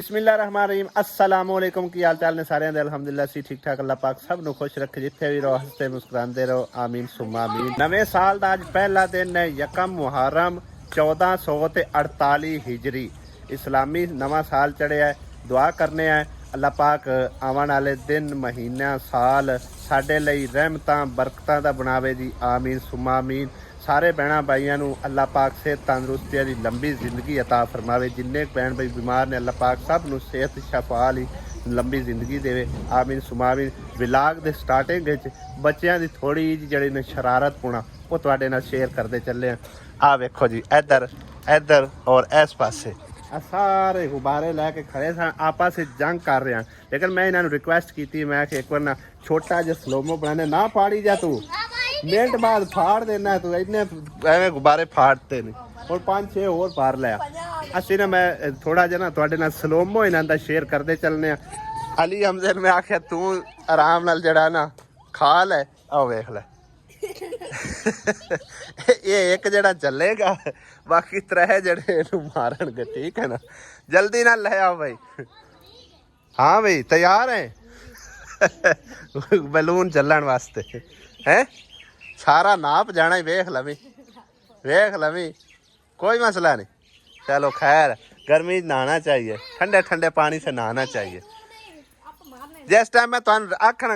बिस्मिल्लाहिर्रहमानिर्रहीम अस्सलाम वालेकुम की हाल चाल ने सारे दे अल्हम्दुलिल्लाह सी ठीक ठाक अल्लाह पाक सब नु खुश रखे जिथे भी रहो हंसते मुस्कुराते रहो आमीन सुम्मा आमीन। नवे साल दा अज पहला दिन है यकम मुहर्रम 1448 हिजरी इस्लामी नवा साल चढ़िया है। दुआ करने हैं अल्लाह पाक आवन वाले दिन महीना साल साडे लई रहमतां बरकतां दा बनावे जी आमीन सुम्मा आमीन। सारे भैन भाइयों को अल्लाह पाक सेहत तंदुरुस्ती की लंबी जिंदगी अता फरमावे। जिन्ने भैन भाई बीमार ने अल्लाह पाक सब नू सेहत शफा ली लंबी जिंदगी देवे आमीन सुमामीन। विलाग के स्टार्टिंग बच्चों की थोड़ी जी जड़ी ने शरारत पुणा वो तुहाडे नाल शेयर करते चले हैं। आ वेखो जी इधर इधर और इस पासे सारे गुब्बारे लैके खड़े सन आपस में जंग कर रहे हैं। लेकिन मैं इन्होंने रिक्वेस्ट की मैं कि एक बार ना छोटा जिहा स्लोमो बनाने ना फाड़ी जा तू मिनट बाद फाड़ देना तू इन्ने एवं गुब्बारे फाड़ते नहीं और 5-6 और फाड़ लिया असी ना मैं थोड़ा जहा ना थोड़े नाल स्लोमो इन्हों का शेयर करते चलने। अली हमजन में आख्या तू आराम नाल जड़ा ना खा लै आओ वेख लै ये एक जड़ा चलेगा बाकी त्रै जड़े मारनगे ठीक है ना। जल्दी ना ले आओ भाई। हाँ भाई तैयार है बैलून चलन वास्ते हैं सारा नाप जाना ही वेख लवी कोई मसला नहीं। चलो खैर गर्मी नहाना चाहिए ठंडे ठंडे पानी से नहाना चाहिए। जिस टाइम मैं तुहानू आखना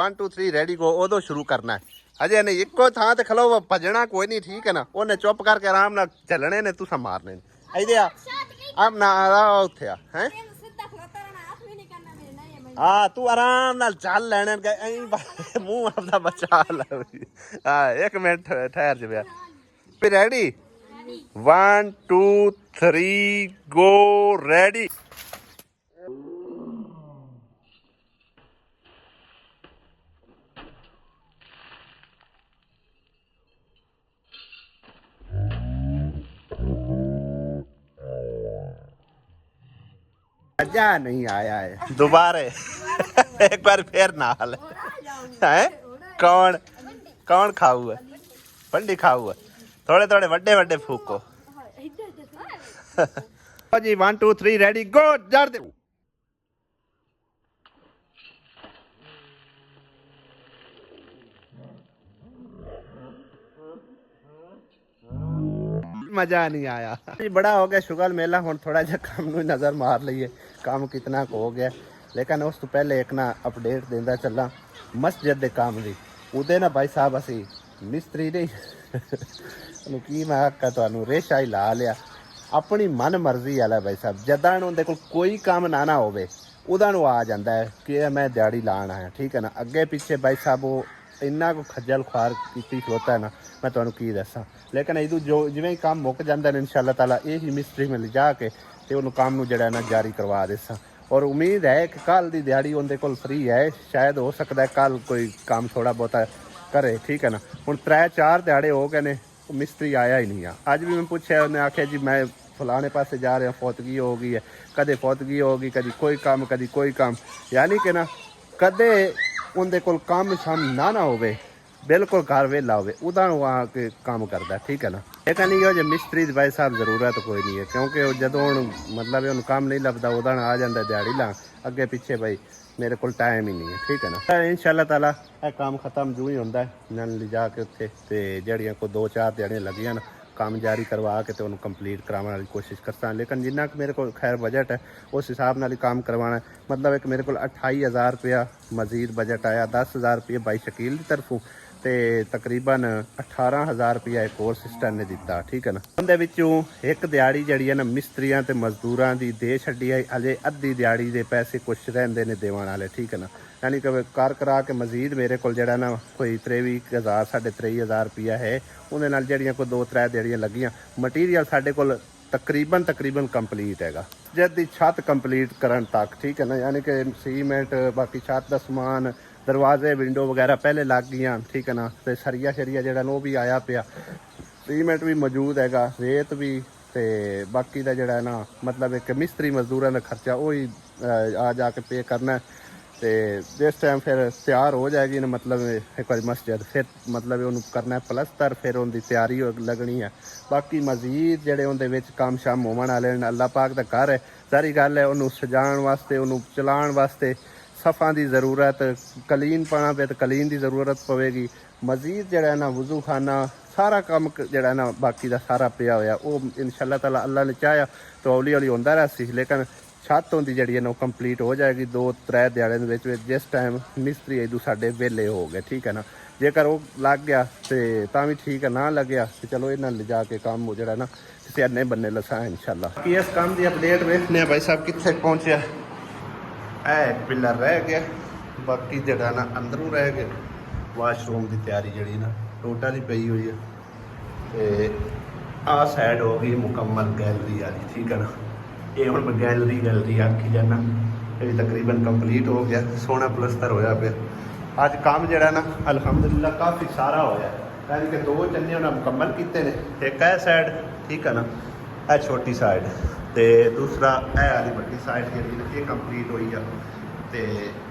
1 2 3 रेडी गो उदो शुरू करना है। अजे नहीं इको थां ते खलो भजना कोई नहीं ठीक है ना। उन्हें चुप करके आराम नाल चलने ने तुसा मारने ने इधे आ ना उत्थे आ हैं हाँ तू आराम नाल चल लेने मुंह अपना बचा ला। हाँ 1 मिनट ठहर जा रेडी 1 2 3 गो रेडी। मजा नहीं आया है दोबारा एक बार फिर नाल है। कौन कौन खाऊ है पंडी खाऊ है थोड़े थोड़े वड्डे वड्डे फूको जी 1 2 3 रेडी गो जड़ दे। मजा नहीं आया बड़ा हो गया शुगर मेला हुण थोड़ा जा काम नूं नज़र मार लईए काम कितना हो गया। लेकिन उस तो पहले एक ना अपडेट देंदा चला मस्जिद के काम की उदे ना भाई साहब असी मिस्त्री नहीं की मैं आखा तुहानूं रेशा ही ला लिया अपनी मन मर्जी वाला भाई साहब जदां उहदे कोल कोई काम ना ना होवे उहदा नूं आ जांदा है कि मैं दिहाड़ी लाण आया ठीक है ना। अगे पिछे भाई साहब वो इन्ना को खज्जल खुआर की खलोता है ना मैं तुहानूं की दसां। लेकिन इदू जो जिवें ही काम मुक जांदा ने इंशाअल्लाह ताला यही मिस्त्री में ले जाके ते उन्होंने काम नूं जिहड़ा ना जारी करवा देसां। और उम्मीद है कि कल दी दिहाड़ी उनके कोल फ्री है शायद हो सकता है कल कोई काम थोड़ा बहुता करे ठीक है ना। हुण 3-4 दिहाड़े हो गए ने मिस्त्री आया ही नहीं। अज भी मैं पूछा उन्हें आख्या जी मैं फलाने पासे जा रहा फौतगी हो गई है कदे फौतगी होगी कभी कोई काम कभी कोई काम यानी कि ना कदे उनके कोल काम शाम ना होवे बिल्कुल घर वेला होवे उदा आके काम करता ठीक है ना। एक नहीं हो जो मिस्त्री दी भाई साहब जरूरत कोई नहीं है क्योंकि जदों मतलब उन्हें काम नहीं लभदा उदा आ जाता दिहाड़ी ला अगे पिछे भाई मेरे को टाइम ही नहीं है ठीक है ना। इंशाअल्लाह ताला यह काम खत्म जो ही होंदा है इन्होंने ले जाके उत्थे ते जड़ियाँ को 2-4 दिहाड़ियां लगियां ना काम जारी करवा के तो उन्होंने कंप्लीट करवाने वाली कोशिश करता। लेकिन जिन्ना कि मेरे को खैर बजट है उस हिसाब नाल ही काम करवाना है। मतलब एक मेरे को 28,000 रुपया मजीद बजट आया 10,000 रुपये भाई शकील की तरफों ते तकरीबन 18,000 रुपया एक और सिस्टर ने दिता ठीक है ना। उनके विचों एक दिहाड़ी जड़ी है ना मिस्त्रियां ते मजदूरां दी दे छड्डी है अजे अद्धी दिहाड़ी दे पैसे कुछ रहिंदे ने देवन वाले ठीक है ना। यानी कि कर करा के मजीद मेरे को जड़ा ना कोई 23,000 23,000 रुपया है उन्हें नाल जड़ियां कोई 2-3 दिहाड़ियां लगियां मटीरियल साडे कोल तकरीबन कंप्लीट हैगा जद छत कंप्लीट करन तक ठीक है ना। यानी कि सीमेंट बाकी छत का समान दरवाजे विंडो वगैरह पहले लग गई ठीक है ना। तो सरिया शरिया जड़ा वो भी आया पिया सीमेंट भी मौजूद हैगा रेत भी ते बाकी का जड़ा ना मतलब एक मिस्त्री मजदूरों का खर्चा वो ही आ जाके पे करना है। ਤੇ ਜਿਸ ਟਾਈਮ ਫਿਰ ਤਿਆਰ ਹੋ ਜਾਏਗੀ ਨਾ ਮਤਲਬ ਇੱਕ ਵਾਰੀ ਮਸਜਿਦ ਫਿਰ ਮਤਲਬ ਉਹਨੂੰ ਕਰਨਾ ਪਲਸਤਰ ਫਿਰ ਉਹਦੀ ਤਿਆਰੀ ਲੱਗਣੀ ਹੈ। ਬਾਕੀ ਮਜ਼ੀਦ ਜਿਹੜੇ ਉਹਦੇ ਵਿੱਚ ਕੰਮ ਸ਼ਾਮ ਹੋਣ ਵਾਲੇ ਨੇ ਅੱਲਾਹ ਪਾਕ ਦਾ ਘਰ ਹੈ। ਸਾਰੀ ਗੱਲ ਹੈ ਉਹਨੂੰ ਸਜਾਉਣ ਵਾਸਤੇ ਉਹਨੂੰ ਚਲਾਉਣ ਵਾਸਤੇ ਸਫਾ ਦੀ ਜ਼ਰੂਰਤ ਕਲੀਨ ਪਾਣਾ ਪਏ ਤਾਂ ਕਲੀਨ ਦੀ ਜ਼ਰੂਰਤ ਪਵੇਗੀ। ਮਜ਼ੀਦ ਜਿਹੜਾ ਨਾ ਵਜ਼ੂ ਖਾਨਾ ਸਾਰਾ ਕੰਮ ਜਿਹੜਾ ਨਾ ਬਾਕੀ ਦਾ ਸਾਰਾ ਪਿਆ ਹੋਇਆ ਉਹ ਇਨਸ਼ਾ ਤਾਲਾ ਅੱਲਾ ਨੇ ਚਾਹਿਆ ਤਾਂ ਹੌਲੀ ਹੌਲੀ ਹੁੰਦਾ ਰਿਹਾ ਸੀ। ਲੇਕਿਨ ਛੱਤ ਹੁੰਦੀ ਜਿਹੜੀ ਹੈ ਨਾ ਉਹ ਕੰਪਲੀਟ ਹੋ ਜਾਏਗੀ 2-3 ਦਿਹਾੜਿਆਂ ਦੇ ਵਿੱਚ ਜਿਸ ਟਾਈਮ ਮਿਸਤਰੀ ਇਦੂ ਸਾਡੇ ਵਿਹਲੇ ਹੋ ਗਏ। ਠੀਕ ਹੈ ਨਾ, ਜੇਕਰ ਉਹ ਲੱਗ ਗਿਆ ਤੇ ਤਾਂ ਵੀ ਠੀਕ ਹੈ, ਨਾ ਲੱਗਿਆ ਤੇ ਚਲੋ ਇਹਨਾਂ ਲਿਜਾ ਕੇ ਕੰਮ ਜਿਹੜਾ ਨਾ ਕਿਸੇ ਅੰਨੇ ਬੰਨੇ ਲਸਾ ਇਨਸ਼ਾਅੱਲਾ। ਕਿ ਇਸ ਕੰਮ ਦੀ ਅਪਡੇਟ ਵੇਖਨੇ ਆ ਭਾਈ ਸਾਹਿਬ ਕਿੱਥੇ ਪਹੁੰਚਿਆ। ਇਹ ਪਿਲਰ ਰਹਿ ਗਿਆ, ਬਾਕੀ ਜਿਹੜਾ ਨਾ ਅੰਦਰੋਂ ਰਹਿ ਗਿਆ। ਵਾਸ਼ਰੂਮ ਦੀ ਤਿਆਰੀ ਜਿਹੜੀ ਨਾ ਟੋਟਲ ਹੀ ਪਈ ਹੋਈ ਹੈ ਤੇ ਆਹ ਸਾਈਡ ਹੋ ਗਈ ਮੁਕੰਮਲ ਗੈਲਰੀ ਵਾਲੀ। ਠੀਕ ਹੈ ਨਾ, ਇਹ ਹੁਣ ਮੈਂ ਗੈਲਰੀ ਆਖੀ ਜਾਣਾ। ਇਹ ਵੀ ਤਕਰੀਬਨ ਕੰਪਲੀਟ ਹੋ ਗਿਆ, ਸੋਹਣਾ ਪਲਸਤਰ ਹੋਇਆ ਪਿਆ। ਅੱਜ ਕੰਮ ਜਿਹੜਾ ਨਾ ਅਲਹਮਦੁਲਿਲਾ ਕਾਫੀ ਸਾਰਾ ਹੋਇਆ, ਯਾਨੀ ਕਿ 2 ਚੰਨੇ ਉਹਨਾਂ ਮੁਕੰਮਲ ਕੀਤੇ ਨੇ। ਇੱਕ ਇਹ ਸਾਈਡ, ਠੀਕ ਹੈ ਨਾ, ਇਹ ਛੋਟੀ ਸਾਈਡ ਤੇ ਦੂਸਰਾ ਇਹ ਵਾਲੀ ਵੱਡੀ ਸਾਈਡ ਜਿਹੜੀ ਇਹ ਕੰਪਲੀਟ ਹੋਈ ਆ। ਤੇ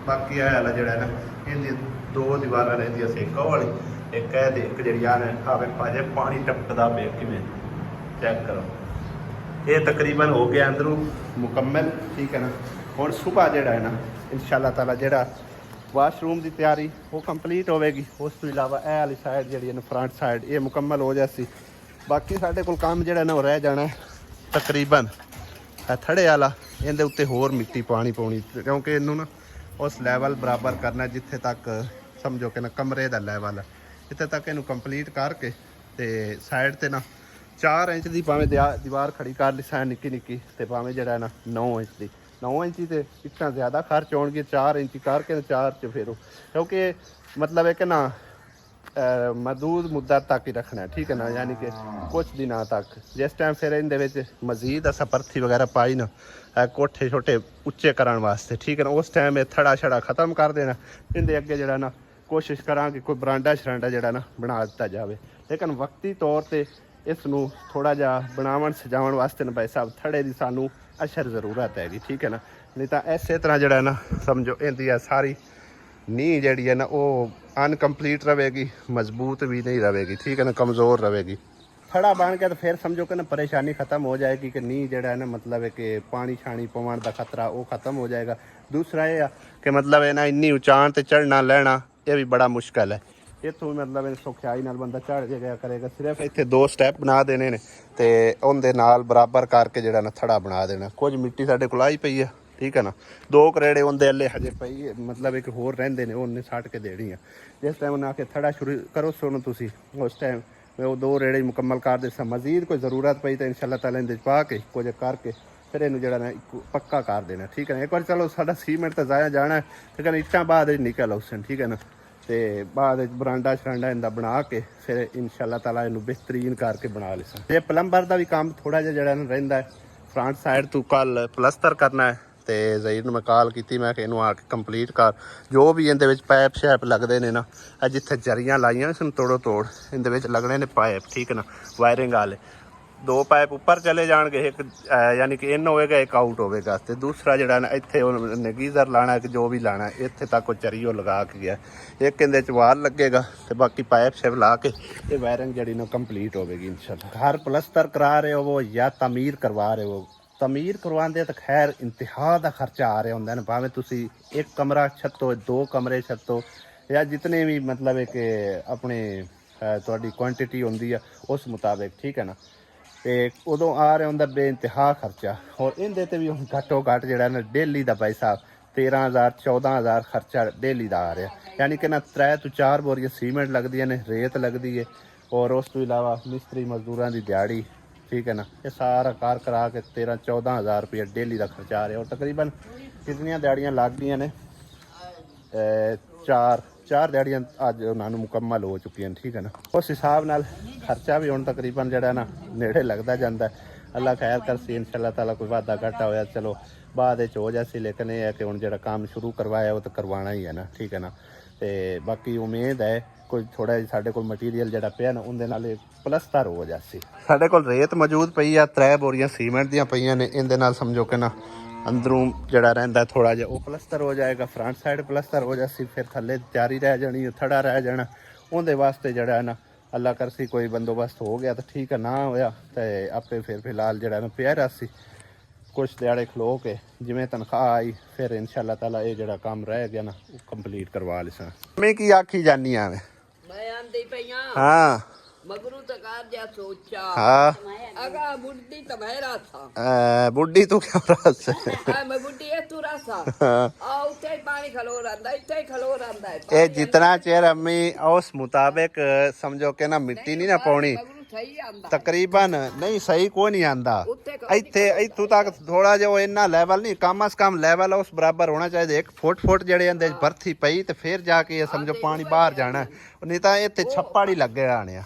ਬਾਕੀ ਇਹ ਵਾਲਾ ਜਿਹੜਾ ਨਾ ਇਹਦੀ 2 ਦੀਵਾਰਾਂ ਰਹਿੰਦੀਆਂ ਸੀ, ਇੱਕ ਉਹ ਵਾਲੀ ਇੱਕ ਇਹ ਤੇ ਇੱਕ ਜਿਹੜੀ ਆ ਆਵੇ ਭਾਜੇ ਪਾਣੀ ਟਪਕਦਾ ਪਿਆ ਕਿਵੇਂ ਚੈੱਕ ਕਰੋ। ਇਹ ਤਕਰੀਬਨ ਹੋ ਗਿਆ ਅੰਦਰੋਂ ਮੁਕੰਮਲ। ਠੀਕ ਹੈ ਨਾ, ਹੁਣ ਸੁਬਹ ਜਿਹੜਾ ਹੈ ਨਾ ਇਨਸ਼ਾਅੱਲਾ ਤਾਲਾ ਜਿਹੜਾ ਵਾਸ਼ਰੂਮ ਦੀ ਤਿਆਰੀ ਉਹ ਕੰਪਲੀਟ ਹੋਵੇਗੀ। ਉਸ ਤੋਂ ਇਲਾਵਾ ਇਹ ਵਾਲੀ ਸਾਈਡ ਜਿਹੜੀ ਹੈ ਨਾ ਫਰੰਟ ਸਾਈਡ ਇਹ ਮੁਕੰਮਲ ਹੋ ਜਾਸੀ। ਬਾਕੀ ਸਾਡੇ ਕੋਲ ਕੰਮ ਜਿਹੜਾ ਨਾ ਉਹ ਰਹਿ ਜਾਣਾ ਤਕਰੀਬਨ ਇਹ ਥੜੇ ਵਾਲਾ, ਇਹਦੇ ਉੱਤੇ ਹੋਰ ਮਿੱਟੀ ਪਾਣੀ ਪਾਉਣੀ ਕਿਉਂਕਿ ਇਹਨੂੰ ਨਾ ਉਸ ਲੈਵਲ ਬਰਾਬਰ ਕਰਨਾ ਜਿੱਥੇ ਤੱਕ ਸਮਝੋ ਕਿ ਨਾ ਕਮਰੇ ਦਾ ਲੈਵਲ ਹੈ। ਇੱਥੇ ਤੱਕ ਇਹਨੂੰ ਕੰਪਲੀਟ ਕਰਕੇ ਤੇ ਸਾਈਡ ਤੇ ਨਾ 4 ਇੰਚ ਦੀ ਭਾਵੇਂ ਦੀਵਾਰ ਖੜੀ ਕਰ ਲਈ ਸਾਈਡ ਨਿੱਕੀ ਤੇ ਭਾਵੇਂ ਜਿਹੜਾ ਨਾ 9 ਇੰਚ ਦੀ 9 ਇੰਚੀ ਤੇ ਇੱਟਾਂ ਜ਼ਿਆਦਾ ਖਰਚ ਹੋਣਗੇ। 4 ਇੰਚੀ ਕਰਕੇ 4 'ਚ ਫੇਰੋ ਕਿਉਂਕਿ ਮਤਲਬ ਹੈ ਕਿ ਨਾ ਮਹਦੂਦ ਮੁੱਦਤ ਤੱਕ ਹੀ ਰੱਖਣਾ। ਠੀਕ ਹੈ ਨਾ, ਯਾਨੀ ਕਿ ਕੁਛ ਦਿਨਾਂ ਤੱਕ। ਜਿਸ ਟਾਈਮ ਫਿਰ ਇਹਦੇ ਵਿੱਚ ਮਜ਼ੀਦ ਅਸਾਂ ਪਰਥੀ ਵਗੈਰਾ ਪਾਈ ਨਾ ਕੋਠੇ ਛੋਟੇ ਉੱਚੇ ਕਰਨ ਵਾਸਤੇ। ਠੀਕ ਹੈ ਨਾ, ਉਸ ਟਾਈਮ ਇਹ ਥੜਾ ਛੜਾ ਖ਼ਤਮ ਕਰ ਦੇਣਾ। ਇਹਦੇ ਅੱਗੇ ਜਿਹੜਾ ਨਾ ਕੋਸ਼ਿਸ਼ ਕਰਾਂਗੇ ਕੋਈ ਬਰਾਂਡਾ ਸ਼ਰਾਂਡਾ ਜਿਹੜਾ ਨਾ ਬਣਾ ਦਿੱਤਾ ਜਾਵੇ। ਲੇਕਿਨ ਵਕਤੀ ਤੌਰ 'ਤੇ ਇਸ ਨੂੰ ਥੋੜ੍ਹਾ ਜਿਹਾ ਬਣਾਉਣ ਸਜਾਉਣ ਵਾਸਤੇ ਨਾ ਭਾਈ ਸਾਹਿਬ ਥੜੇ ਦੀ ਸਾਨੂੰ ਅਸ਼ਰ ਜ਼ਰੂਰਤ ਹੈਗੀ। ਠੀਕ ਹੈ ਨਾ, ਨਹੀਂ ਤਾਂ ਇਸੇ ਤਰ੍ਹਾਂ ਜਿਹੜਾ ਨਾ ਸਮਝੋ ਇਹਦੀ ਆ ਸਾਰੀ ਨੀਂਹ ਜਿਹੜੀ ਹੈ ਨਾ ਉਹ ਅਨਕੰਪਲੀਟ ਰਹੇਗੀ, ਮਜ਼ਬੂਤ ਵੀ ਨਹੀਂ ਰਹੇਗੀ। ਠੀਕ ਹੈ ਨਾ, ਕਮਜ਼ੋਰ ਰਹੇਗੀ। ਥੜਾ ਬਣ ਗਿਆ ਤਾਂ ਫਿਰ ਸਮਝੋ ਕਿ ਨਾ ਪਰੇਸ਼ਾਨੀ ख़त्म ਹੋ ਜਾਏਗੀ ਕਿ ਨੀਂਹ ਜਿਹੜਾ ਹੈ ਨਾ ਮਤਲਬ ਹੈ ਕਿ ਪਾਣੀ ਛਾਣੀ ਪਵਣ ਦਾ ਖਤਰਾ ਉਹ ख़त्म ਹੋ ਜਾਏਗਾ। ਦੂਸਰਾ ਇਹ ਆ ਕਿ ਮਤਲਬ ਹੈ ਨਾ ਇੰਨੀ ਉਚਾਣ ਤੇ ਚੜ੍ਹਨਾ ਲੈਣਾ ਇਹ ਵੀ ਬੜਾ ਮੁਸ਼ਕਿਲ ਹੈ। ਇੱਥੋਂ ਮਤਲਬ ਸੌਖਿਆਈ ਨਾਲ ਬੰਦਾ ਚੜ੍ਹ ਜਾਇਆ ਕਰੇਗਾ। ਸਿਰਫ ਇੱਥੇ 2 ਸਟੈਪ ਬਣਾ ਦੇਣੇ ਨੇ ਤੇ ਉਹਦੇ ਨਾਲ ਬਰਾਬਰ ਕਰਕੇ ਜਿਹੜਾ ਨਾ ਥੜਾ ਬਣਾ ਦੇਣਾ। ਕੁਝ ਮਿੱਟੀ ਸਾਡੇ ਕੋਲ ਆਈ ਪਈ ਆ। ਠੀਕ ਹੈ ਨਾ, 2 ਕਰੇੜੇ ਉਹਦੇ ਅੱਲੇ ਹਜੇ ਪਈ ਮਤਲਬ ਇੱਕ ਹੋਰ ਰਹਿੰਦੇ ਨੇ ਉਹਨੇ ਸੱਟ ਕੇ ਦੇਣੀ ਆ। ਜਿਸ ਟਾਈਮ ਉਹਨੇ ਆ ਕੇ ਥੜਾ ਸ਼ੁਰੂ ਕਰੋ ਸੁਣੋ ਤੁਸੀਂ ਉਸ ਟਾਈਮ ਮੈਂ ਉਹ 2 ਰੇੜੇ ਮੁਕੰਮਲ ਕਰ ਦੇ ਸਾਂ। ਮਜ਼ੀਦ ਕੋਈ ਜ਼ਰੂਰਤ ਪਈ ਤਾਂ ਇਨਸ਼ਾਅੱਲਾ ਤਾਲਾ ਇਹਦੇ 'ਚ ਪਾ ਕੇ ਕੁਝ ਕਰਕੇ ਫਿਰ ਇਹਨੂੰ ਜਿਹੜਾ ਨਾ ਇੱਕ ਪੱਕਾ ਕਰ ਦੇਣਾ। ਠੀਕ ਹੈ ਨਾ, ਇੱਕ ਵਾਰ ਚਲੋ ਸਾਡਾ ਸੀਮੈਂਟ ਤਾਂ ਜ਼ਾਇਆ ਜਾਣਾ ਤੇ ਕਹਿੰਦੇ ਇੱਟਾਂ ਬਾਅਦ ਨਿਕਲ ਆਉਸਨ। ਠੀਕ ਹੈ ਨਾ, ਤੇ ਬਾਅਦ ਵਿੱਚ ਬਰਾਂਡਾ ਸ਼ਰਾਂਡਾ ਇਹਦਾ ਬਣਾ ਕੇ ਫਿਰ ਇਨਸ਼ਾਅੱਲਾ ਤਾਲਾ ਇਹਨੂੰ ਬਿਹਤਰੀਨ ਕਰਕੇ ਬਣਾ ਲਿਆ। ਇਹ ਪਲੰਬਰ ਦਾ ਵੀ ਕੰਮ ਥੋੜਾ ਜਿਹਾ ਜਿਹੜਾ ਨਾ ਰਹਿੰਦਾ ਫਰੰਟ ਸਾਈਡ ਤੋਂ ਕੱਲ ਪਲਸਤਰ ਕਰਨਾ ਹੈ ਤੇ ਜ਼ਹੀਰ ਨੂੰ ਮੈਂ ਕਾਲ ਕੀਤੀ, ਮੈਂ ਕਿ ਇਹਨੂੰ ਆ ਕੇ ਕੰਪਲੀਟ ਕਰ। ਜੋ ਵੀ ਇਹਦੇ ਵਿੱਚ ਪਾਈਪ ਸ਼ੈਪ ਲੱਗਦੇ ਨੇ ਨਾ ਜਿੱਥੇ ਜਰੀਆਂ ਲਾਈਆਂ ਇਸ ਨੂੰ ਤੋੜ ਇਹਦੇ ਵਿੱਚ ਲੱਗਣੇ ਨੇ ਪਾਈਪ। ਠੀਕ ਹੈ ਨਾ, ਵਾਇਰਿੰਗ ਵਾਲੇ 2 ਪਾਈਪ ਉੱਪਰ ਚਲੇ ਜਾਣਗੇ, ਇੱਕ ਯਾਨੀ ਕਿ ਇਨ ਹੋਵੇਗਾ ਇੱਕ ਆਊਟ ਹੋਵੇਗਾ ਤੇ ਦੂਸਰਾ ਜਿਹੜਾ ਨਾ ਇੱਥੇ ਉਹਨੇ ਗੀਜ਼ਰ ਲਾਣਾ ਕਿ ਜੋ ਵੀ ਲਾਣਾ ਇੱਥੇ ਤੱਕ ਉਹ ਚਰੀਓ ਲਗਾ ਕੇ ਗਿਆ। ਇੱਕ ਇਹਦੇ 'ਚ ਵਾਲ ਲੱਗੇਗਾ ਤੇ ਬਾਕੀ ਪਾਈਪ ਸ਼ੈਪ ਲਾ ਕੇ ਇਹ ਵਾਇਰਿੰਗ ਜਿਹੜੀ ਨਾ ਕੰਪਲੀਟ ਹੋਵੇਗੀ ਇਨਸ਼ਾਅੱਲਾ। ਹਰ ਪਲਸਤਰ ਕਰਾ ਰਹੇ ਹੋ ਜਾਂ ਤਮੀਰ ਕਰਵਾ ਰਹੇ ਹੋ, ਤਮੀਰ ਕਰਵਾਉਂਦੇ ਤਾਂ ਖੈਰ ਇੰਤਹਾ ਦਾ ਖਰਚਾ ਆ ਰਿਹਾ ਹੁੰਦਾ ਨਾ। ਭਾਵੇਂ ਤੁਸੀਂ 1 ਕਮਰਾ ਛੱਤੋ 2 ਕਮਰੇ ਛੱਤੋ ਜਾਂ ਜਿਤਨੇ ਵੀ ਮਤਲਬ ਹੈ ਕਿ ਆਪਣੇ ਤੁਹਾਡੀ ਕੁਆਂਟੀਟੀ ਹੁੰਦੀ ਆ ਉਸ ਮੁਤਾਬਿਕ। ਠੀਕ ਹੈ ਨਾ, ਤੇ ਉਦੋਂ ਆ ਰਿਹਾ ਹੁੰਦਾ ਬੇਇੰਤਹਾ ਖਰਚਾ। ਔਰ ਇਹਦੇ ਤੇ ਵੀ ਘੱਟੋ ਘੱਟ ਜਿਹੜਾ ਨਾ ਡੇਲੀ ਦਾ ਪੈਸਾ 13,000 14,000 ਖਰਚਾ ਡੇਲੀ ਦਾ ਆ ਰਿਹਾ। ਯਾਨੀ ਕਿ ਨਾ 3 ਤੋਂ 4 ਬੋਰੀਆਂ ਸੀਮੈਂਟ ਲੱਗਦੀਆਂ ਨੇ, ਰੇਤ ਲੱਗਦੀ ਹੈ ਔਰ ਉਸ ਤੋਂ ਇਲਾਵਾ ਮਿਸਤਰੀ ਮਜ਼ਦੂਰਾਂ ਦੀ ਦਿਹਾੜੀ। ਠੀਕ ਹੈ ਨਾ, ਇਹ ਸਾਰਾ ਕਾਰ ਕਰਾ ਕੇ 13-14,000 ਰੁਪਏ ਡੇਲੀ ਦਾ ਖਰਚਾ ਆ ਰਿਹਾ। ਔਰ ਤਕਰੀਬਨ ਕਿਤਨੀਆਂ ਦਿਹਾੜੀਆਂ ਲੱਗ ਗਈਆਂ ਨੇ 4 ਦਿਹਾੜੀਆਂ ਅੱਜ ਉਹਨਾਂ ਨੂੰ ਮੁਕੰਮਲ ਹੋ ਚੁੱਕੀਆਂ। ਠੀਕ ਹੈ ਨਾ, ਉਸ ਹਿਸਾਬ ਨਾਲ ਖਰਚਾ ਵੀ ਹੁਣ ਤਕਰੀਬਨ ਜਿਹੜਾ ਨਾ ਨੇੜੇ ਲੱਗਦਾ ਜਾਂਦਾ। ਅੱਲਾ ਖੈਰ ਕਰਸੀ ਇਨਸ਼ਾਅੱਲਾ ਤਾਲਾ। ਕੋਈ ਵਾਧਾ ਘਾਟਾ ਹੋਇਆ ਚਲੋ ਬਾਅਦ ਵਿੱਚ ਹੋ ਜਾਸੀ, ਲੇਕਿਨ ਇਹ ਹੈ ਕਿ ਹੁਣ ਜਿਹੜਾ ਕੰਮ ਸ਼ੁਰੂ ਕਰਵਾਇਆ ਉਹ ਤਾਂ ਕਰਵਾਉਣਾ ਹੀ ਹੈ ਨਾ। ਠੀਕ ਹੈ ਨਾ, ਤੇ ਬਾਕੀ ਉਮੀਦ ਹੈ ਕੋਈ ਥੋੜਾ ਜਿਹਾ ਸਾਡੇ ਕੋਲ ਮਟੀਰੀਅਲ ਜਿਹੜਾ ਪਿਆ ਨਾ ਉਹਦੇ ਨਾਲ ਪਲਸਤਰ ਹੋ ਜਾਸੀ। ਸਾਡੇ ਕੋਲ ਰੇਤ ਮੌਜੂਦ ਪਈ ਆ, 3 ਬੋਰੀਆਂ ਸੀਮੈਂਟ ਦੀਆਂ ਪਈਆਂ ਨੇ। ਇਹਦੇ ਨਾਲ ਸਮਝੋ ਕਿ ਨਾ ਅੰਦਰੋਂ ਜਿਹੜਾ ਰਹਿੰਦਾ ਥੋੜਾ ਜਿਹਾ ਉਹ ਪਲਸਤਰ ਹੋ ਜਾਏਗਾ, ਫਰੰਟ ਸਾਈਡ ਪਲਸਤਰ ਹੋ ਜਾਸੀ, ਫਿਰ ਥੱਲੇ ਤਿਆਰੀ ਰਹਿ ਜਾਣੀ, ਥੜਾ ਰਹਿ ਜਾਣਾ। ਉਹਦੇ ਵਾਸਤੇ ਜਿਹੜਾ ਹੈ ਨਾ ਅੱਲਾ ਕਰਸੀ ਕੋਈ ਬੰਦੋਬਸਤ ਹੋ ਗਿਆ ਤਾਂ ਠੀਕ ਹੈ, ਨਾ ਹੋਇਆ ਤੇ ਆਪੇ ਫਿਰ ਫਿਲਹਾਲ ਜਿਹੜਾ ਨਾ ਪਿਆ ਰਸੀ ਕੁਛ ਦਿਹਾੜੇ ਖਲੋ ਕੇ ਜਿਵੇਂ ਤਨਖਾਹ ਆਈ ਫਿਰ ਇਨਸ਼ਾਅੱਲਾ ਤਾਲਾ ਇਹ ਜਿਹੜਾ ਕੰਮ ਰਹਿ ਗਿਆ ਨਾ ਉਹ ਕੰਪਲੀਟ ਕਰਵਾ ਲਿਸਾਂ। ਮੈਂ ਕੀ ਆਖੀ ਜਾਨੀ ਆ ਮੈਂ ਆਂਦੀ ਪਈਆਂ ਹਾਂ ਮਗਰੂ ਤਕਾਰ ਜਾ ਸੋਚਾ ਹਾਂ ਅਗਾ ਬੁੱਢੀ ਤਮਹਿਰਾ ਥਾ ਬੁੱਢੀ ਤੂੰ ਕਿਉਂ ਰਸ ਆ ਮੈਂ ਬੁੱਢੀ ਇਹ ਤੂੰ ਰਸਾ ਆ ਉੱਥੇ ਹੀ ਪਾਣੀ ਖਲੋ ਰਹਿੰਦਾ, ਇੱਥੇ ਹੀ ਖਲੋ ਰਹਿੰਦਾ ਹੈ। ਇਹ ਜਿਤਨਾ ਚਿਰ ਅੰਮੀ ਉਸ ਮੁਤਾबिक ਸਮਝੋ ਕਿ ਨਾ ਮਿੱਟੀ ਨਹੀਂ ਨਾ ਪਾਉਣੀ ਮਗਰੂ ਸਹੀ ਆਂਦਾ ਤਕਰੀਬਨ ਨਹੀਂ ਸਹੀ ਕੋਈ ਨਹੀਂ ਆਂਦਾ ਇੱਥੇ ਇੱਥੋਂ ਤੱਕ ਥੋੜਾ ਜਿਹਾ ਉਹ ਇੰਨਾ ਲੈਵਲ ਨਹੀਂ ਕਮ ਸ ਕਮ ਲੈਵਲ ਉਸ ਬਰਾਬਰ ਹੋਣਾ ਚਾਹੀਦਾ। 1 ਫੁੱਟ ਜਿਹੜੇ ਅੰਦਰ ਬਰਥੀ ਪਈ ਤੇ ਫਿਰ ਜਾ ਕੇ ਸਮਝੋ ਪਾਣੀ ਬਾਹਰ ਜਾਣਾ, ਨਹੀਂ ਤਾਂ ਇੱਥੇ ਛੱਪੜ ਹੀ ਲੱਗੇ ਆਣੇ ਆ।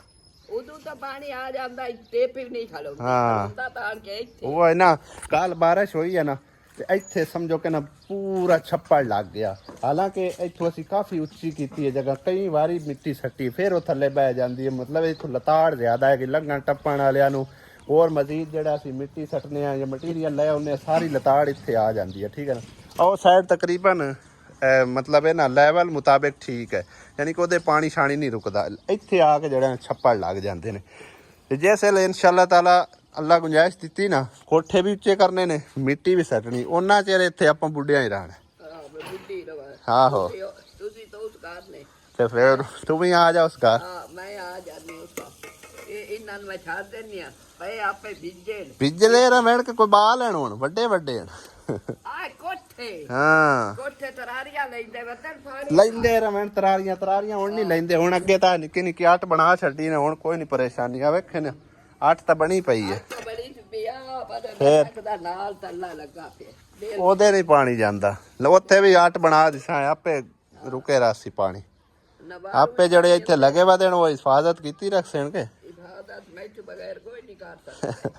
ਉਦੋਂ ਤਾਂ ਪਾਣੀ ਆ ਜਾਂਦਾ, ਇੱਥੇ ਵੀ ਨਹੀਂ ਖਲੋਂਦਾ ਹਾਂ ਤਾਂ ਕੇ ਇੱਥੇ ਉਹ ਹੈ ਨਾ ਕੱਲ ਬਾਰਿਸ਼ ਹੋਈ ਹੈ ਨਾ ਤੇ ਇੱਥੇ ਸਮਝੋ ਕਿ ਨਾ ਪੂਰਾ ਛੱਪੜ ਲੱਗ ਗਿਆ। ਹਾਲਾਂਕਿ ਇੱਥੋਂ ਅਸੀਂ ਕਾਫੀ ਉੱਚੀ ਕੀਤੀ ਹੈ ਜਗ੍ਹਾ, ਕਈ ਵਾਰੀ ਮਿੱਟੀ ਸੱਟੀ ਫਿਰ ਉਹ ਥੱਲੇ ਬਹਿ ਜਾਂਦੀ ਹੈ। ਮਤਲਬ ਇੱਥੋਂ ਲਤਾੜ ਜ਼ਿਆਦਾ ਹੈ ਕਿ ਲੰਘਣ ਟੱਪਣ ਵਾਲਿਆਂ ਨੂੰ ਹੋਰ ਮਜ਼ੀਦ ਜਿਹੜਾ ਅਸੀਂ ਮਿੱਟੀ ਸੱਟਨੇ ਆ ਜਾਂ ਮਟੀਰੀਅਲ ਲੈ ਆਉਂਦੇ ਸਾਰੀ ਲਤਾੜ ਇੱਥੇ ਆ ਜਾਂਦੀ ਹੈ। ਠੀਕ ਹੈ ਨਾ ਉਹ ਸਾਈਡ ਤਕਰੀਬਨ ਮਤਲਬ ਇਹ ਨਾ ਲੈਵਲ ਮੁਤਾबिक ਠੀਕ ਹੈ, ਯਾਨੀ ਕਿ ਉਹਦੇ ਪਾਣੀ ਛਾਣੀ ਨਹੀਂ ਰੁਕਦਾ। ਇੱਥੇ ਆ ਕੇ ਜਿਹੜਾ ਛੱਪੜ ਲੱਗ ਜਾਂਦੇ ਨੇ ਤੇ ਜਿਸ ਵੇਲੇ ਇਨਸ਼ਾਅੱਲਾ ਤਾਲਾ ਅੱਲਾ ਗੁੰਜਾਇਸ਼ ਦਿੱਤੀ ਨਾ ਕੋਠੇ ਵੀ ਉੱਚੇ ਕਰਨੇ ਨੇ ਮਿੱਟੀ ਵੀ ਸੱਟਣੀ ਉਹਨਾਂ ਚਿਰ ਇੱਥੇ ਆਪਾਂ ਬੁੱਢਿਆਂ ਹੀ ਰਹਿਣਾ। ਬੁੱਢੀ ਰਵਾ ਆਹੋ ਤੁਸੀਂ ਤਾਂ ਉਸ ਘਰ ਨੇ ਤੇ ਫਿਰ ਤੂੰ ਵੀ ਆ ਜਾ ਉਸ ਘਰ। ਹਾਂ ਮੈਂ ਆ ਜਾਨੀ ਉਸ ਘਰ। ਇਹ ਇਹਨਾਂ ਨੂੰ ਮੈਂ ਛੱਡ ਦਿੰਨੀ ਆ ਪਏ ਆਪੇ ਬਿਜਲੇ ਰਹਿਣ ਕੇ ਕੋਈ ਬਾਹ ਲੈਣ ਹੁਣ ਵੱਡੇ ਵੱਡੇ ਆ ਕੋਠੇ ਹਾਂ ਕੋਠੇ ਤਰਾਰੀਆਂ ਲੈਂਦੇ ਵਤਨ ਲੈਂਦੇ ਰਵਣ ਤਰਾਰੀਆਂ ਹੁਣ ਨਹੀਂ ਲੈਂਦੇ। ਹੁਣ ਅੱਗੇ ਤਾਂ ਨਿੱਕੀ ਨਿੱਕੀ ਆਟ ਬਣਾ ਛੱਡੀ ਨੇ, ਹੁਣ ਕੋਈ ਨਹੀਂ ਪਰੇਸ਼ਾਨੀ ਆ। ਵੇਖੇ ਨਾ ਆਟ ਤਾਂ ਬਣੀ ਪਈ ਹੈ, ਬੜੀ ਪਿਆ ਪਰ ਦਾ ਨਾਲ ਤੱਲਾ ਲੱਗਾ ਪਿਆ ਉਹਦੇ ਨਹੀਂ ਪਾਣੀ ਜਾਂਦਾ। ਉੱਥੇ ਵੀ ਆਟ ਬਣਾ ਦਿਸਾਂ ਆਪੇ ਰੁਕੇ ਰਾਸੀ ਪਾਣੀ ਆਪੇ ਜਿਹੜੇ ਇੱਥੇ ਲਗੇ ਵਾ ਦੇਣ ਉਹ ਹਿਫਾਜ਼ਤ ਕੀਤੀ ਰੱਖ ਸਣਗੇ। ਇਬਾਦਤ ਮੈਂ ਤੋਂ ਬਗੈਰ ਕੋਈ ਨਹੀਂ ਕਰ ਸਕਦਾ।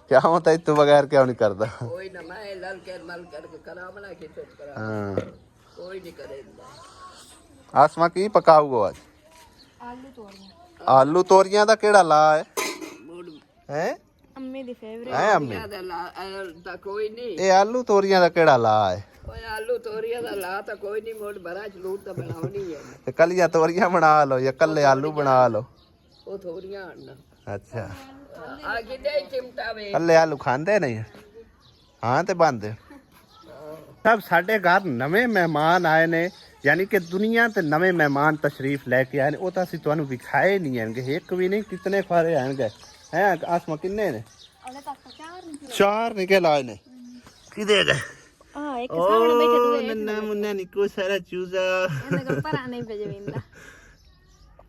ਕਿਆ ਹੋਤਾ ਤੂੰ ਬਗੈਰ ਕਿਉਂ ਨਹੀਂ ਕਰਦਾ? ਕੋਈ ਨਾ ਮੈਂ ਲਲ ਕੇ ਮਲ ਕਰਕੇ ਕਰਾਮਣਾ ਕਿ ਤੋਂ ਕਰਾ ਹਾਂ ਕੋਈ ਨਹੀਂ ਕਰੇਗਾ। ਆਸਮਾ ਕੀ ਪਕਾਊਗਾ ਅੱਜ? ਆਲੂ ਤੋਰੀਆਂ ਦਾ ਕਿਹੜਾ ਲਾ ਹੈ? ਹੈ ਅੰਮੀ ਦੀ ਫੇਵਰੇਟ ਹੈ ਅੰਮੀ ਤਾਂ ਕੋਈ ਨਹੀਂ। ਇਹ ਆਲੂ ਤੋਰੀਆਂ ਦਾ ਕਿਹੜਾ ਲਾ ਹੈ? ਓਏ ਆਲੂ ਤੋਰੀਆਂ ਦਾ ਲਾ ਤਾਂ ਕੋਈ ਨਹੀਂ, ਮੋੜ ਬੜਾ ਚਲੂਟ ਤਾਂ ਬਣਾਉਣੀ ਹੈ। ਤੇ ਕੱਲੀਆਂ ਤੋਰੀਆਂ ਬਣਾ ਲਓ ਜਾਂ ਕੱਲੇ ਆਲੂ ਬਣਾ ਲਓ। ਉਹ ਤੋਰੀਆਂ ਆਣ ਅੱਛਾ ਆ ਕਿਤੇ ਚਿਮਟਾ ਵੇ ਕੱਲੇ ਆਲੂ ਖਾਂਦੇ ਨਹੀਂ? ਹਾਂ ਤੇ ਬੰਦ ਸਭ ਸਾਡੇ ਘਰ ਨਵੇਂ ਮਹਿਮਾਨ ਆਏ ਨੇ, ਯਾਨੀ ਕਿ ਦੁਨੀਆ ਤੇ ਨਵੇਂ ਮਹਿਮਾਨ ਤਸ਼ਰੀਫ ਲੈ ਕੇ ਆਏ ਨੇ। ਉਹ ਤਾਂ ਅਸੀਂ ਤੁਹਾਨੂੰ ਵਿਖਾਏ ਨਹੀਂ ਆਣਗੇ, ਇੱਕ ਵੀ ਨਹੀਂ ਕਿਤਨੇ ਸਾਰੇ ਆਣਗੇ। ਹੈ ਆਸਮਾ ਕਿੰਨੇ ਨੇ? ਉਹਨੇ ਤਾਂ 4 ਨਿਕਲ ਆਏ ਨੇ। ਕਿਦੇ ਗਏ? ਇੱਕ ਸਾਹਮਣੇ ਬੈਠਾ ਤੂੰ ਨੰਨਾ ਮੁੰਨਾ ਨਿੱਕੋ ਸਾਰਾ ਚੂਜ਼ਾ ਇਹਨਾਂ ਕੋਲ ਪਰਾਂ ਨਹੀਂ ਭਜਵਿੰਦਾ।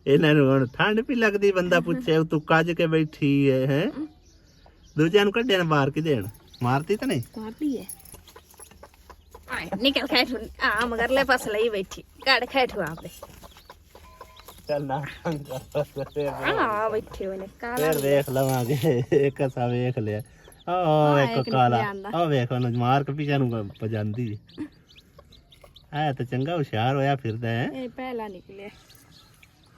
ਇਹਨਾਂ ਨੂੰ ਹੁਣ ਠੰਡ ਵੀ ਲੱਗਦੀ, ਬੰਦਾ ਪੁੱਛੇ ਤੂੰ ਕੱਜ ਕੇ ਬੈਠੀ ਹੈ ਦੂਜਿਆਂ ਨੂੰ ਕੱਢਿਆ ਬਾਹਰ ਕਿ ਦੇਣ ਮਾਰਤੀ ਤਾਂ ਨਹੀਂ? ਮਾਰਦੀ ਹੈ ਆਏ ਨਿਕਲ ਖੈਠੂ ਆ ਮਗਰਲੇ ਪਾਸ ਲਈ ਬੈਠੀ ਕੱਢ ਖੈਠੂ ਆਪੇ ਚੱਲ ਨਾ ਆ ਬੈਠੇ ਹੋਏ ਨੇ ਕਾਲਾ ਫਿਰ ਵੇਖ ਲਵਾਂਗੇ। ਇੱਕ ਅਸਾ ਵੇਖ ਲਿਆ ਉਹ ਇੱਕ ਕਾਲਾ ਉਹ ਵੇਖ ਉਹਨੂੰ ਮਾਰ ਕੇ ਪਿੱਛੇ ਨੂੰ ਪਜਾਂਦੀ ਹੈ ਤਾਂ ਚੰਗਾ ਹੁਸ਼ਿਆਰ ਹੋਇਆ ਫਿਰਦਾ ਹੈ। ਇਹ ਪਹਿਲਾ ਨਿਕਲਿਆ।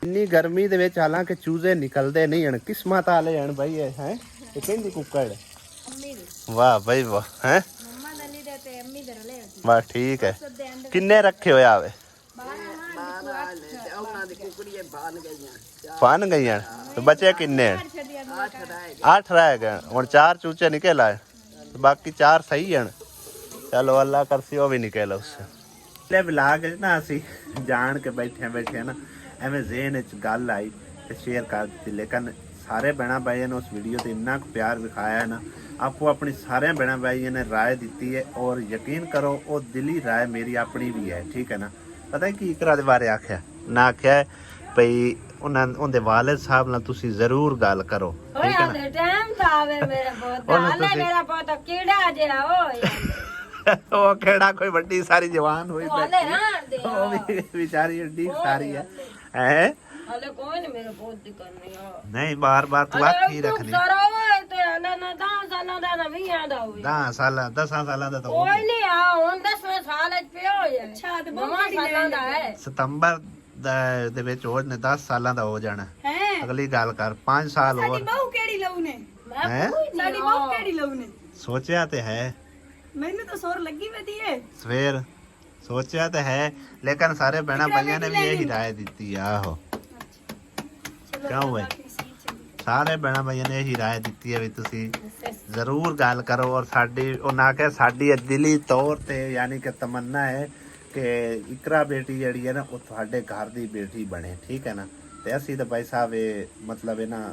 ਇੰਨੀ ਗਰਮੀ ਦੇ ਵਿੱਚ ਹਾਲਾਂਕਿ ਚੂਜ਼ੇ ਨਿਕਲਦੇ ਨਹੀਂ ਹਨ, ਕਿਸਮਤ ਵਾਲੇ ਹਨ ਬਈ। ਇਹ ਹੈ ਇਹ ਕਹਿੰਦੀ ਕੁੱਕੜ ਵਾਹ ਬਈ ਵਾਹ ਹੈ ਮੰਮਾ ਦਲੀ ਦੇ ਤੇ ਅੰਮੀ ਦੇ ਰਲੇ ਬਸ ਠੀਕ ਹੈ। ਕਿੰਨੇ ਰੱਖੇ ਹੋਏ ਆਵੇ? ਉਹਨਾਂ ਦੀ ਕੁਕੜੀਆਂ ਬਣ ਗਈਆਂ ਬਣ ਗਈਆਂ ਤੇ ਬਚੇ ਕਿੰਨੇ? 8 ਰਹਿ ਗਏ। ਹੁਣ 4 ਚੂਚੇ ਨਿਕਲ ਆਏ, ਬਾਕੀ 4 ਸਹੀ ਹਨ। ਚਲੋ ਅੱਲਾ ਕਰਸੀ ਉਹ ਵੀ ਨਿਕਲ ਉਸ ਲੈ ਵਲੌਗ ਨਾ ਅਸੀਂ ਜਾਣ ਕੇ ਬੈਠੇ ਨਾ ਐਵੇਂ ਜ਼ੇਨ ਵਿੱਚ ਗੱਲ ਆਈ ਤੇ ਸ਼ੇਅਰ ਕਰ ਦਿੱਤੀ। ਲੇਕਿਨ ਸਾਰੇ ਭੈਣਾਂ ਭਾਈਆਂ ਨੇ ਉਸ ਵੀਡੀਓ ਤੇ ਇੰਨਾ ਕੁ ਪਿਆਰ ਵਿਖਾਇਆ ਹੈ ਨਾ, ਆਪੋ ਆਪਣੀ ਸਾਰਿਆਂ ਭੈਣਾਂ ਭਾਈਆਂ ਨੇ ਰਾਏ ਦਿੱਤੀ ਹੈ ਔਰ ਯਕੀਨ ਕਰੋ ਉਹ ਦਿਲੀ ਰਾਏ ਮੇਰੀ ਆਪਣੀ ਵੀ ਹੈ। ਠੀਕ ਹੈ ਨਾ? ਪਤਾ ਕੀ ਇਕਰਾ ਦੇ ਬਾਰੇ ਆਖਿਆ ਨਾ, ਆਖਿਆ ਭਈ ਉਹਦੇ ਵਾਲਿਦ ਸਾਹਿਬ ਨਾਲ ਤੁਸੀਂ ਜ਼ਰੂਰ ਗੱਲ ਕਰੋ। ਠੀਕ ਹੈ ਨਾ? ਟਾਈਮ ਤਾਂ ਆਵੇ ਮੇਰੇ ਪੁੱਤ ਹਾਲੇ ਮੇਰਾ ਪੁੱਤ ਕਿਹੜਾ ਜਿਹਾ ਓਏ ਉਹ ਕਿਹੜਾ ਕੋਈ ਵੱਡੀ ਸਾਰੀ ਜਵਾਨ ਹੋਈ ਹਾਲੇ ਨਾ ਦੇ ਉਹ ਵੀ ਵਿਚਾਰੀ ਏਡੀ ਸਾਰੀ ਹੈ ਹੈ ਹਾਲੇ ਕੋਈ ਨਹੀਂ ਮੇਰੇ ਪੁੱਤ ਦੀ ਕਰਨੀ ਆ ਨਹੀਂ ਬਾਰ ਬਾਰ ਤੂੰ ਆਖੀ ਰੱਖਣੀ। ਸਾਰਾ ਓਏ ਤੇ ਹਾਲੇ ਨਾ 10 ਸਾਲਾਂ ਦਾ ਨਾ 20 ਦਾ ਹੋਵੇ 10 ਸਾਲਾਂ ਦਾ ਤਾਂ ਹੋ ਕੋਈ ਨਹੀਂ ਆ ਹੁਣ 10ਵੇਂ ਸਾਲ ਚ ਪਿਆ ਹੋਇਆ ਅੱਛਾ ਤੇ ਬਹੁਤ ਸਾਲਾਂ ਦਾ ਹੈ। ਸਤੰਬਰ ਦੇ ਵਿੱਚ ਉਹ ਨੇ 10 ਸਾਲਾਂ ਦਾ ਹੋ ਜਾਣਾ। ਅਗਲੀ ਗੱਲ ਕਰ 5 ਸਾਲ ਹੋਰ। ਬਹੂ ਕਿਹੜੀ ਲਊ ਨੇ ਹੈ ਸਾਡੀ ਬਹੂ ਕਿਹੜੀ ਲਊ ਨੇ ਸੋਚਿਆ ਤੇ ਹੈ ਮੈਨੂੰ ਤਾਂ ਸੋਰ ਲੱਗੀ ਵਧੀਆ ਸਵੇਰ ਸੋਚਿਆ ਤਾਂ ਹੈ ਲੇਕਿਨ ਸਾਰੇ ਭੈਣਾਂ ਭਾਈਆਂ ਨੇ ਵੀ ਇਹੀ ਰਾਏ ਦਿੱਤੀ ਆ ਆਹੋ ਕਿਉਂ ਹੈ ਸਾਰੇ ਭੈਣਾਂ ਭਾਈਆਂ ਨੇ ਇਹੀ ਰਾਏ ਦਿੱਤੀ ਹੈ ਵੀ ਤੁਸੀਂ ਜ਼ਰੂਰ ਗੱਲ ਕਰੋ ਔਰ ਸਾਡੀ ਉਹਨਾਂ ਕਿ ਸਾਡੀ ਦਿਲੀ ਤੌਰ ਤੇ ਯਾਨੀ ਕਿ ਤਮੰਨਾ ਹੈ ਕਿ ਇਕਰਾ ਬੇਟੀ ਜਿਹੜੀ ਹੈ ਨਾ ਉਹ ਤੁਹਾਡੇ ਘਰ ਦੀ ਬੇਟੀ ਬਣੇ ਠੀਕ ਹੈ ਨਾ ਤੇ ਅਸੀਂ ਤਾਂ ਭਾਈ ਸਾਹਿਬ ਇਹ ਮਤਲਬ ਇਹ ਨਾ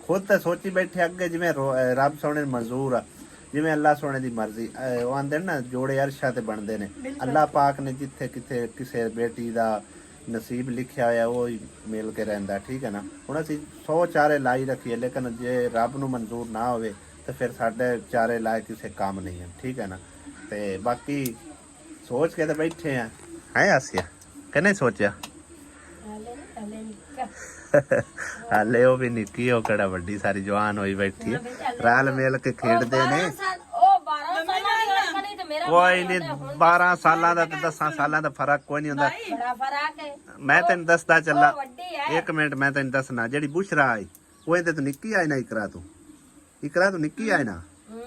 ਖੁਦ ਤਾਂ ਸੋਚੀ ਬੈਠੇ ਅੱਗੇ ਜਿਵੇਂ ਰੱਬ ਸੋਹਣੇ ਨੂੰ ਮਨਜ਼ੂਰ ਆ ਜਿਵੇਂ ਅੱਲਾਹ ਸੋਹਣੇ ਦੀ ਮਰਜ਼ੀ ਉਹ ਆਂਦੇ ਨਾ ਜੋੜੇ ਅਰਸ਼ਾਂ ਤੇ ਬਣਦੇ ਨੇ ਅੱਲਾਹ ਪਾਕ ਨੇ ਜਿੱਥੇ ਕਿਥੇ ਕਿਸੇ ਬੇਟੀ ਦਾ ਨਸੀਬ ਲਿਖਿਆ ਹੋਇਆ ਉਹ ਹੀ ਮਿਲ ਕੇ ਰਹਿੰਦਾ ਠੀਕ ਹੈ ਨਾ ਹੁਣ ਅਸੀਂ 100 ਚਾਰੇ ਲਾਈ ਰੱਖੀਏ ਲੇਕਿਨ ਜੇ ਰੱਬ ਨੂੰ ਮਨਜ਼ੂਰ ਨਾ ਹੋਵੇ ਤੇ ਫਿਰ ਸਾਡੇ ਚਾਰੇ ਲਾਏ ਕਿਸੇ ਕੰਮ ਨਹੀਂ ਹੈ ਠੀਕ ਹੈ ਨਾ ਤੇ ਬਾਕੀ ਸੋਚ ਕੇ ਤਾਂ ਬੈਠੇ ਆ ਹੈ ਆਸਿਆ ਕਿਹਨੇ ਸੋਚਿਆ ਹਾਲੇ ਉਹ ਵੀ ਨਿੱਕੀ ਉਹ ਕਿਹੜਾ ਵੱਡੀ ਸਾਰੀ ਜਵਾਨ ਹੋਈ ਬੈਠੀ ਹੈ ਰਲ ਮਿਲ ਕੇ ਖੇਡਦੇ ਨੇ ਉਹ 12 ਸਾਲਾਂ ਦੀ ਹੋ ਕਰੀ ਤੇ ਮੇਰਾ ਕੋਈ ਨਹੀਂ 12 ਸਾਲਾਂ ਦਾ ਤੇ 10 ਸਾਲਾਂ ਦਾ ਫਰਕ ਕੋਈ ਨਹੀਂ ਹੁੰਦਾ ਬੜਾ ਫਰਕ ਹੈ ਮੈਂ ਤੈਨੂੰ ਦੱਸਦਾ ਚੱਲਾਂ ਉਹ ਵੱਡੀ ਹੈ ਇੱਕ ਮਿੰਟ ਮੈਂ ਤੈਨੂੰ ਦੱਸਣਾ ਜਿਹੜੀ ਬੁਸ਼ਰਾ ਆਈ ਉਹ ਇਹਦੇ ਤੋਂ ਨਿੱਕੀ ਆਈ ਨਾ ਇਕਰਾ ਤੋਂ ਨਿੱਕੀ ਆਈ ਨਾ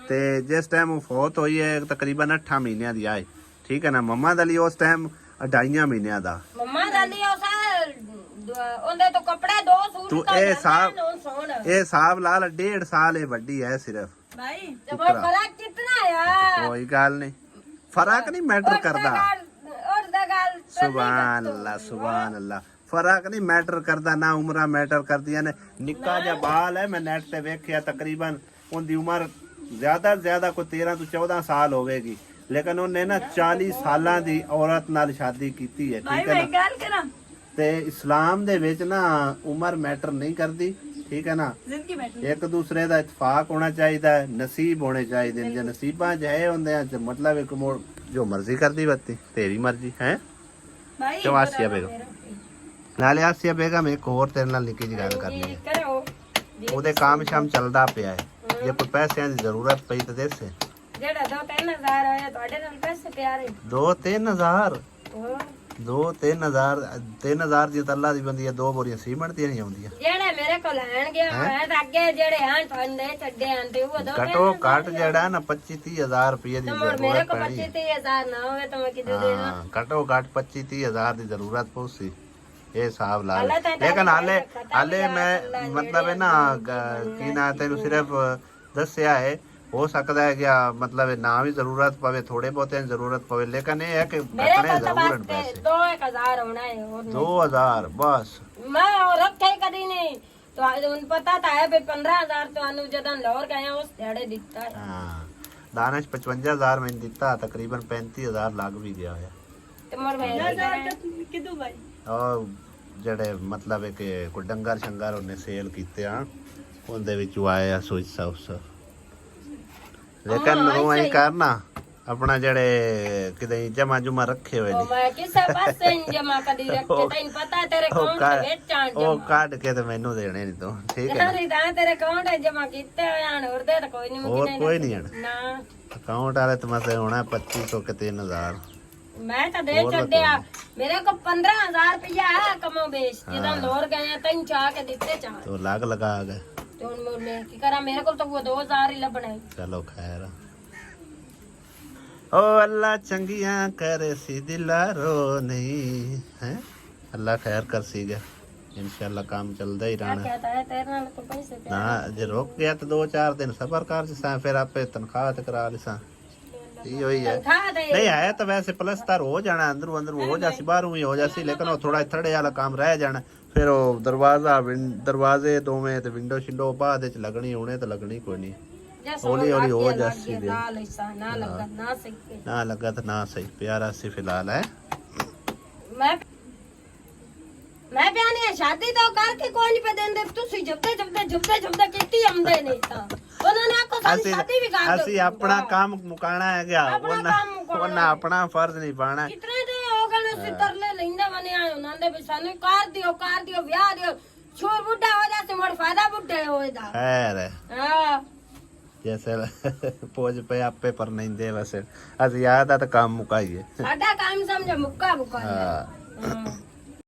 ਤੇ ਜਿਸ ਟਾਈਮ ਉਹ ਫੌਤ ਹੋਈ ਹੈ ਤਕਰੀਬਨ 8 ਮਹੀਨਿਆਂ ਦੀ ਆਏ ਠੀਕ ਹੈ ਨਾ ਮੰਮਾ ਦਾ ਲਈ ਉਸ ਟਾਈਮ 2.5 ਮਹੀਨਿਆਂ ਦਾ ਮੰਮਾ ਦਾ ਲਈ ਉਹ ਉਹਦੇ ਤੋਂ ਕੱਪੜੇ 2 ਸੂਟ ਤੂੰ ਤਾਂ ਇਹ ਜਾਂਦੇ ਸਾਬ ਨੇ, ਉਹ ਸੋਹਣ ਇਹ ਹਿਸਾਬ ਲਾ ਲੈ 1.5 ਸਾਲ ਇਹ ਵੱਡੀ ਹੈ ਸਿਰਫ ਭਾਈ ਤੇ ਫਿਰ ਫਰਕ ਕਿਤਨਾ ਆ ਕੋਈ ਗੱਲ ਨਹੀਂ ਫਰਕ ਨਹੀਂ ਮੈਟਰ ਕਰਦਾ ਉਹਦਾ ਗੱਲ ਸੁਭਾਨ ਅੱਲਾ ਫਰਕ ਨਹੀਂ ਮੈਟਰ ਕਰਦਾ ਨਾ ਉਮਰਾਂ ਮੈਟਰ ਕਰਦੀਆਂ ਨੇ ਨਿੱਕਾ ਜਿਹਾ ਬਾਲ ਹੈ ਮੈਂ ਨੈਟ ਤੇ ਵੇਖਿਆ ਤਕਰੀਬਨ ਉਹਦੀ ਉਮਰ ਜ਼ਿਆਦਾ ਕੋਈ 13 ਤੋਂ 14 ਸਾਲ ਹੋਵੇਗੀ ਲੇਕਿਨ ਉਹਨੇ ਨਾ 40 ਸਾਲਾਂ ਦੀ ਔਰਤ ਨਾਲ ਸ਼ਾਦੀ ਕੀਤੀ ਹੈ ਭਾਈ ਠੀਕ ਹੈ ਮੈਂ ਨਾ ਗੱਲ ਕਰਾਂ ਤੇ ਇਸਲਾਮ ਦੇ ਵਿੱਚ ਨਾ ਉਮਰ ਮੈਟਰ ਨਹੀਂ ਕਰਦੀ ਠੀਕ ਹੈ ਨਾ ਜ਼ਿੰਦਗੀ ਬੈਠੀ ਇੱਕ ਦੂਸਰੇ ਦਾ ਇਤਫਾਕ ਹੋਣਾ ਚਾਹੀਦਾ ਹੈ ਨਸੀਬ ਹੋਣੇ ਚਾਹੀਦੇ ਨੇ ਜੇ ਨਸੀਬਾਂ ਜਹੇ ਹੁੰਦੇ ਆ ਤੇ ਮਤਲਬ ਇੱਕ ਮੋੜ ਜੋ ਮਰਜ਼ੀ ਕਰਦੀ ਬੱਤੀ ਤੇਰੀ ਮਰਜ਼ੀ ਹੈ ਭਾਈ ਕਿਉਂ ਆਸਿਆ ਬੇਗਮ ਨਾਲੇ ਆਸਿਆ ਬੇਗਮ ਇੱਕ ਹੋਰ ਤੇਰੇ ਨਾਲ ਨਿੱਕੀ ਜਿਹੀ ਗੱਲ ਕਰਨੀ ਹੈ ਕਰੋ ਉਹਦੇ ਕੰਮ ਸ਼ਾਮ ਚੱਲਦਾ ਪਿਆ ਹੈ ਜੇ ਕੋਈ ਪੈਸਿਆਂ ਦੀ ਜ਼ਰੂਰਤ ਪਈ ਤਾਂ ਦੇਸੇ ਜਿਹੜਾ 2-3000 ਹੋਇਆ ਤੁਹਾਡੇ ਨਾਲ ਪੈਸੇ ਪਿਆਰੇ 2-3000 ਉਹ 3,000 ਦੀ ਤਾਂ ਅੱਲਾ ਦੀ ਬੰਦੀ ਹੈ 2 ਬੋਰੀਆਂ ਸੀਮੈਂਟ ਦੀਆਂ ਨਹੀਂ ਆਉਂਦੀਆਂ ਜਿਹੜੇ ਮੇਰੇ ਕੋਲ ਲੈਣ ਗਿਆ ਮੈਂ ਤਾਂ ਅੱਗੇ ਜਿਹੜੇ ਆਂ ਤੁਹਾਡੇ ਛੱਡੇ ਆਂ ਤੇ ਉਹ ਦੋ ਘਟੋ ਘੱਟ ਜਿਹੜਾ ਨਾ 25-30,000 ਰੁਪਏ ਦੀ ਮੇਰੇ ਜ਼ਰੂਰਤ ਕੋਲ ਪੈਣੀ 25-30,000 ਨਾ ਹੋਵੇ ਤਾਂ ਮੈਂ ਕਿਦੋਂ ਦੇਣਾ ਹਾਂ ਘਟੋ ਘੱਟ 25-30,000 ਦੀ ਜ਼ਰੂਰਤ ਪਊਸੀ ਇਹ ਹਿਸਾਬ ਲਾ ਲੈ ਹਾਲੇ ਤਾਂ ਲੇਕਿਨ ਹਾਲੇ ਮੈਂ ਮਤਲਬ ਹੈ ਨਾ ਕੀ ਨਾ ਤੈਨੂੰ ਸਿਰਫ ਦੱਸਿਆ ਹੈ ਹੋ ਸਕਦਾ ਹੈ ਕਿ ਮਤਲਬ ਨਾ ਵੀ ਜ਼ਰੂਰਤ ਪਵੇ ਥੋੜੇ ਬਹੁਤੇ ਜ਼ਰੂਰਤ ਪਵੇ ਲੇਕਿਨ ਇਹ ਹੈ ਕਿ ਮੇਰੇ ਘਟਣੇ ਕੋਲ ਤਾਂ ਜ਼ਰੂਰ ਬਸ ਪੈਸੇ 2-1000 ਹੋਣਾ ਹੈ ਹੋਰ ਨਹੀਂ 2000 ਬਸ ਮੈਂ ਉਹ ਰੱਖੇ ਕਦੀ ਨਹੀਂ ਤੁਹਾਨੂੰ ਪਤਾ ਤਾਂ ਹੈ ਵੀ 15000 ਤੁਹਾਨੂੰ ਜਦੋਂ ਲਾਹੌਰ ਗਏ ਉਸ ਦਿਹਾੜੇ ਦਿੱਤਾ ਹੈ ਹਾਂ ਦਾਨਸ਼ 55000 ਮੈਨੂੰ ਦਿੱਤਾ ਤਕਰੀਬਨ 35000 ਲੱਗ ਵੀ ਗਿਆ ਹੋਇਆ ਤੇ ਮੋਰ ਮੈਂ ਕਿਦੋਂ ਭਾਈ ਉਹ ਜਿਹੜੇ ਮਤਲਬ ਹੈ ਕਿ ਕੋਈ ਡੰਗਰ ਸ਼ੰਗਰ ਉਹਨੇ ਸੇਲ ਕੀਤੇ ਆ ਉਹਦੇ ਵਿੱਚ ਆਏ ਆ ਸੋਚ ਸਾਫ ਲੇਕਿਨ ਉਹ ਐਂ ਕਰਨਾ ਆਪਣਾ ਜਿਹੜੇ ਕਿਤੇ ਜਮਾ ਜੁਮਾ ਰੱਖੇ ਹੋਏ ਉਹ ਨੇ ਮੈਂ ਕਿਸੇ ਪਾਸੇ ਨਹੀਂ ਜਮਾ ਕਦੀ ਰੱਖੇ ਤੈਨੂੰ ਪਤਾ ਤੇਰੇ ਅਕਾਊਂਟ ਦੇ ਵਿੱਚ ਆਂ ਉਹ ਕੱਢ ਕੇ ਤੇ ਮੈਨੂੰ ਦੇਣੇ ਨਹੀਂ ਤੂੰ ਠੀਕ ਹੈ ਨਾ ਯਾਰੀ ਤਾਂ ਤੇਰੇ ਅਕਾਊਂਟ ਜਮਾ ਕੀਤੇ ਹੋਏ ਹਨ ਹੋਰ ਦੇ ਤਾਂ ਕੋਈ ਨਹੀਂ ਹੋਰ ਕੋਈ ਨਹੀਂ ਆਣਾ ਨਾ ਅਕਾਊਂਟ ਵਾਲੇ ਤੇ ਮਸੇ ਹੋਣਾ 2500 ਕਿ 3000 ਮੈਂ ਤਾਂ ਦੇ ਛੱਡਿਆ ਮੇਰੇ ਕੋਲ 15000 ਰੁਪਇਆ ਹੈ ਕਮੋ ਬੇਸ਼ ਜਦੋਂ ਲੋਰ ਗਏ ਤੈਨੂੰ ਚਾਹ ਕੇ ਦਿੱਤੇ ਚਾਹ तो लाग लगा गए ਤੇ ਹੁਣ ਮੈਂ ਕੀ ਕਰਾਂ ਮੇਰੇ ਕੋਲ ਤਾਂ ਉਹ 2000 ਹੀ ਲੱਭਣਾ ਹੈ चलो खैर ओ अल्लाह चंगियां करे सी दिलारो नहीं है अल्लाह खैर कर सी गया इंशाल्लाह काम चलता ही रहना कहता है तेरे नाल तो पैसे पे ना जे रुक गया तो 2-4 दिन सबर कर सा फिर आपे तनख्वाह ते करा लिसा यो ही है खा दे नहीं है तो वैसे प्लस्तर हो जाना अंदर अंदर हो जासी बाहरों ही हो जासी लेकिन वो थोड़ा थड़े वाला काम रह जाना फिर वो दरवाजे दोवें ते विंडो शिंडो बाद विच लगनी होने तो लगनी कोई नहीं हौली हौली हो जासी दे ना लगा ना सही ना लगा तो ना सही प्यारा सी फिलहाल है मैं प्यानी है शादी तो करके कोई नहीं पे देंदे ਤੁਸੀਂ ਜੁਬਦੇ ਕੀਤੀ ਆਉਂਦੇ ਨੇ ਤਾਂ ਉਹਨਾਂ ਨੇ ਆਖੋ ਸਾਡੀ ਸ਼ਾਦੀ ਵੀ ਕਰ ਅਸੀਂ ਆਪਣਾ ਕੰਮ ਮੁਕਾਣਾ ਹੈ ਗਿਆ ਉਹਨਾਂ ਆਪਣਾ ਫਰਜ਼ ਨਹੀਂ ਪਾਣਾ ਕਿਤਨੇ ਦੇ ਹੋ ਗਏ ਸੀ ਤਰਲੇ ਲੈਂਦੇ ਬਣੇ ਆਏ ਉਹਨਾਂ ਦੇ ਵੀ ਸਾਨੂੰ ਕਰ ਦਿਓ ਵਿਆਹ ਦਿਓ ਛੋਰ ਬੁੱਢਾ ਹੋ ਜਾ ਤੇ ਮੋੜ ਫਾਇਦਾ ਬੁੱਢੇ ਹੋਏਦਾ ਖੈਰ ਹੈ ਹਾਂ ਜੈਸੇ ਪੋਜ ਪਏ ਆਪੇ ਪਰ ਨਹੀਂ ਦੇ ਵੈਸੇ ਅਸੀਂ ਯਾਦ ਆ ਤਾਂ ਕੰਮ ਮੁਕਾਈਏ ਸਾਡਾ ਕੰਮ ਸਮਝ ਮੁੱਕਾ ਹਾਂ